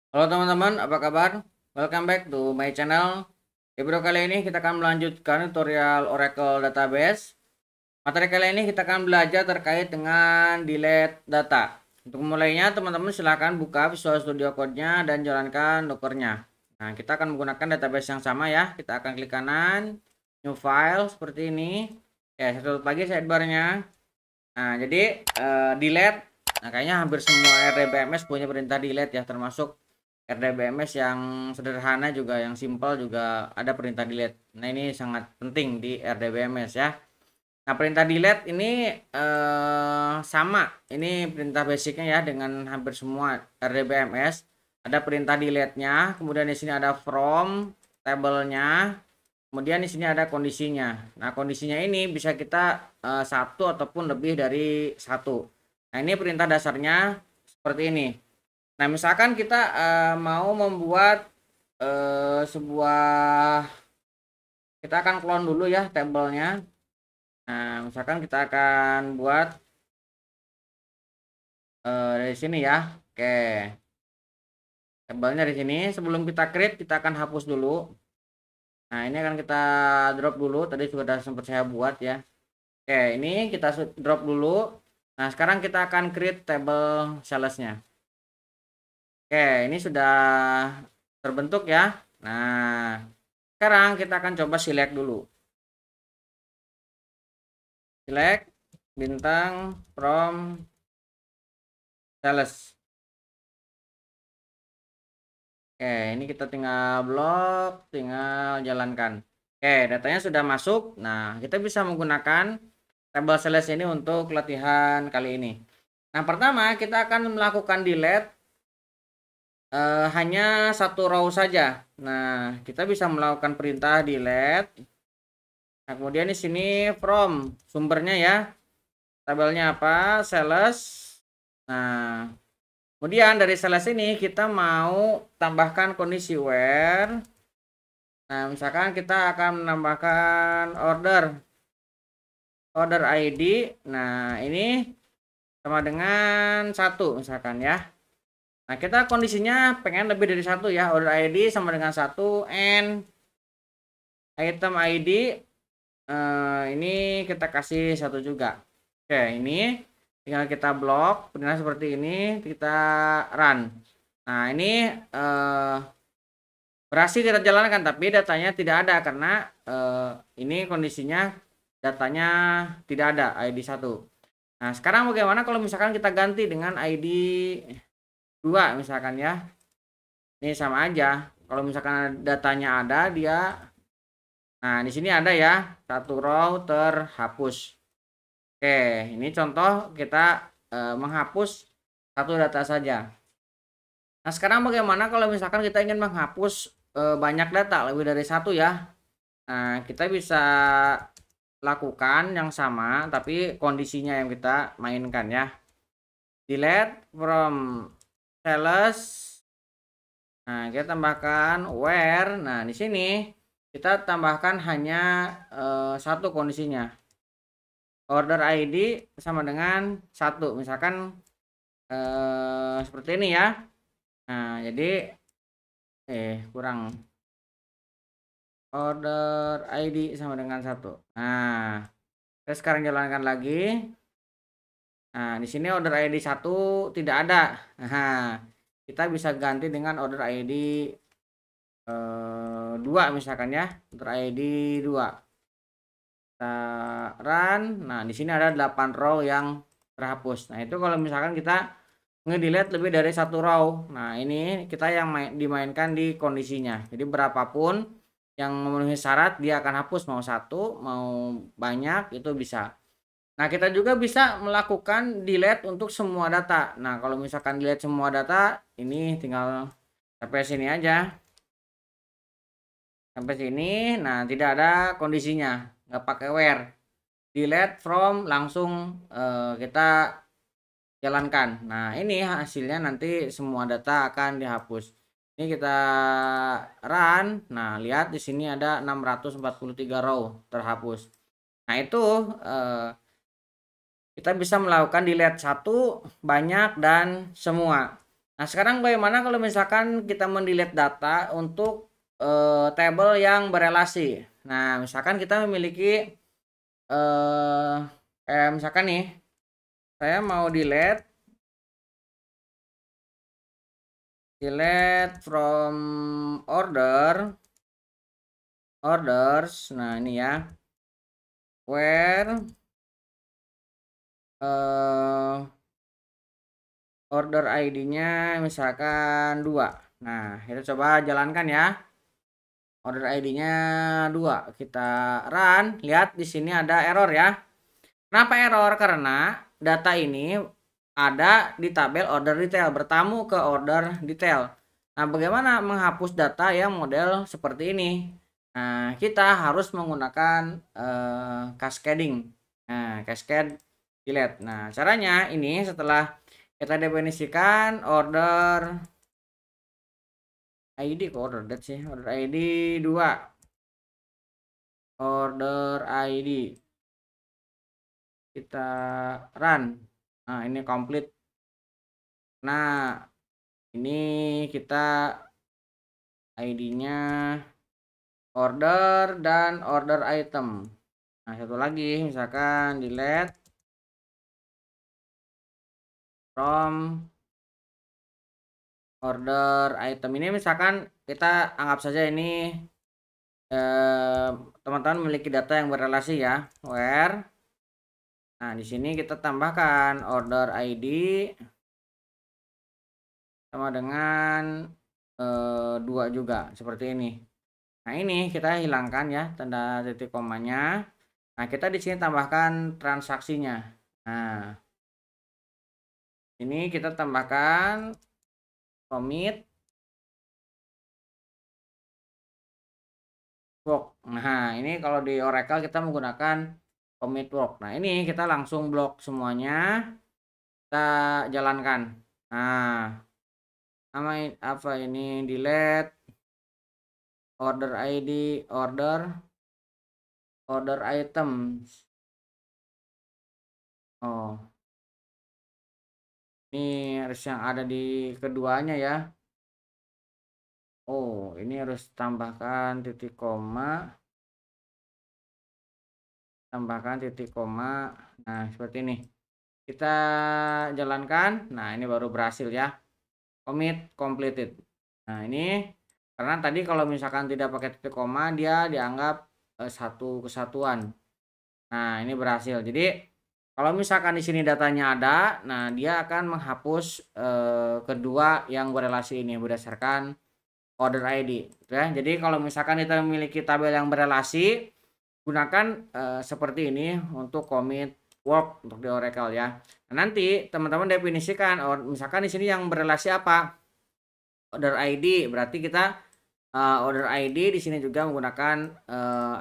Halo teman-teman, apa kabar? Welcome back to my channel. Di video kali ini kita akan melanjutkan tutorial Oracle Database. Materi kali ini kita akan belajar terkait dengan delete data. Untuk memulainya, teman-teman silahkan buka Visual Studio Code-nya dan jalankan Docker-nya. Nah, kita akan menggunakan database yang sama ya. Kita akan klik kanan, New File, seperti ini. Ya, saya tutup lagi sidebar-nya. Nah, jadi delete. Nah, kayaknya hampir semua RDBMS punya perintah delete ya, termasuk RDBMS yang sederhana juga, yang simpel juga ada perintah delete. Nah, ini sangat penting di RDBMS ya. Nah, perintah delete ini sama. Ini perintah basicnya ya dengan hampir semua RDBMS. Ada perintah delete-nya, kemudian di sini ada from table-nya, kemudian di sini ada kondisinya. Nah, kondisinya ini bisa kita satu ataupun lebih dari satu. Nah, ini perintah dasarnya seperti ini. Nah, misalkan kita mau membuat sebuah, kita akan clone dulu ya tabelnya. Nah, misalkan kita akan buat dari sini ya. Oke, tabelnya dari sini. Sebelum kita create, kita akan hapus dulu. Nah, ini akan kita drop dulu. Tadi sudah sempat saya buat ya. Oke, ini kita drop dulu. Nah, sekarang kita akan create table salesnya. Oke, ini sudah terbentuk ya. Nah, sekarang kita akan coba select dulu. Select bintang from sales. Oke, ini kita tinggal blok, tinggal jalankan. Oke, datanya sudah masuk. Nah, kita bisa menggunakan table sales ini untuk latihan kali ini. Nah, pertama kita akan melakukan delete hanya satu row saja. Nah, kita bisa melakukan perintah delete. Nah, kemudian di sini from sumbernya ya. Tabelnya apa? Sales. Nah, kemudian dari sales ini kita mau tambahkan kondisi where. Nah, misalkan kita akan menambahkan order ID. Nah, ini sama dengan satu misalkan ya. Nah, kita kondisinya pengen lebih dari satu ya. Order ID sama dengan satu and item ID ini kita kasih satu juga. Oke, ini tinggal kita blok benar seperti ini, kita run. Nah, ini berhasil kita jalankan, tapi datanya tidak ada karena ini kondisinya datanya tidak ada ID 1. Nah, sekarang bagaimana kalau misalkan kita ganti dengan ID 2 misalkan ya. Ini sama aja. Kalau misalkan datanya ada, dia, nah di sini ada ya, satu row terhapus. Oke, ini contoh kita menghapus satu data saja. Nah, sekarang bagaimana kalau misalkan kita ingin menghapus banyak data, lebih dari satu ya. Nah, kita bisa lakukan yang sama, tapi kondisinya yang kita mainkan ya. Delete from sales. Nah, kita tambahkan where. Nah, di sini kita tambahkan hanya satu kondisinya. Order ID sama dengan satu. Misalkan seperti ini ya. Nah, jadi kurang. Order ID sama dengan satu. Nah, kita sekarang jalankan lagi. Nah, di sini order ID 1 tidak ada. Nah, kita bisa ganti dengan order ID 2 misalkan ya. Order ID 2. Kita run. Nah, di sini ada 8 row yang terhapus. Nah, itu kalau misalkan kita ngedelete lebih dari satu row. Nah, ini kita yang dimainkan di kondisinya. Jadi berapapun yang memenuhi syarat dia akan hapus, mau satu mau banyak itu bisa. Nah, kita juga bisa melakukan delete untuk semua data. Nah, kalau misalkan delete semua data, ini tinggal sampai sini aja. Sampai sini, nah tidak ada kondisinya, nggak pakai where. Delete from langsung kita jalankan. Nah, ini hasilnya nanti semua data akan dihapus. Ini kita run. Nah, lihat di sini ada 643 row terhapus. Nah, itu kita bisa melakukan delete satu, banyak, dan semua. Nah, sekarang bagaimana kalau misalkan kita mendelete data untuk tabel yang berelasi. Nah, misalkan kita memiliki misalkan nih, saya mau delete from orders. Nah, ini ya, where order ID-nya misalkan 2. Nah, kita coba jalankan ya. Order ID-nya 2. Kita run, lihat di sini ada error ya. Kenapa error? Karena data ini ada di tabel order detail, bertamu ke order detail. Nah, bagaimana menghapus data yang model seperti ini? Nah, kita harus menggunakan cascading. Nah, cascade delete. Nah, caranya ini setelah kita definisikan order ID ke order date sih, order ID 2. Order ID. Kita run. Nah, ini complete. Nah, ini kita ID-nya order dan order item. Nah, satu lagi misalkan delete from order item. Ini misalkan kita anggap saja ini teman-teman memiliki data yang berrelasi ya, where. Nah, di sini kita tambahkan order ID sama dengan 2 juga seperti ini. Nah, ini kita hilangkan ya tanda titik komanya. Nah, kita di sini tambahkan transaksinya. Nah, ini kita tambahkan commit work. Nah, ini kalau di Oracle kita menggunakan commit work. Nah, ini kita langsung blok semuanya. Kita jalankan. Nah, nama apa ini? Delete order ID order items. Oh, ini harus yang ada di keduanya ya. Oh, ini harus tambahkan titik koma. Tambahkan titik koma. Nah, seperti ini. Kita jalankan. Nah, ini baru berhasil ya. Commit completed. Nah, ini karena tadi kalau misalkan tidak pakai titik koma, dia dianggap satu kesatuan. Nah, ini berhasil. Jadi kalau misalkan di sini datanya ada, nah dia akan menghapus kedua yang berelasi ini berdasarkan order ID, ya. Jadi kalau misalkan kita memiliki tabel yang berelasi, gunakan seperti ini untuk commit work untuk di Oracle ya. Nah, nanti teman-teman definisikan, misalkan di sini yang berelasi apa? Order ID, berarti kita order ID di sini juga menggunakan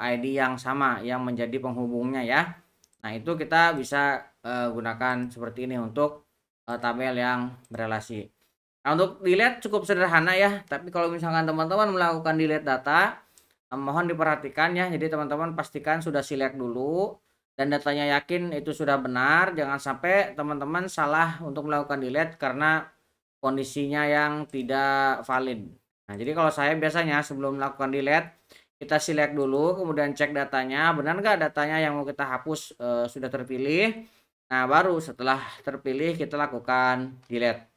ID yang sama yang menjadi penghubungnya ya. Nah, itu kita bisa gunakan seperti ini untuk tabel yang berelasi. Nah, untuk delete cukup sederhana ya, tapi kalau misalkan teman-teman melakukan delete data, mohon diperhatikan ya. Jadi teman-teman pastikan sudah select dulu dan datanya yakin itu sudah benar. Jangan sampai teman-teman salah untuk melakukan delete karena kondisinya yang tidak valid. Nah, jadi kalau saya biasanya sebelum melakukan delete, kita select dulu, kemudian cek datanya, benar nggak datanya yang mau kita hapus sudah terpilih. Nah, baru setelah terpilih kita lakukan delete.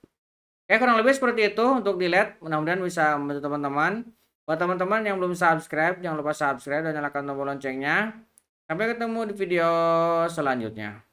Oke, kurang lebih seperti itu untuk delete. Mudah-mudahan bisa membantu teman-teman. Buat teman-teman yang belum subscribe, jangan lupa subscribe dan nyalakan tombol loncengnya. Sampai ketemu di video selanjutnya.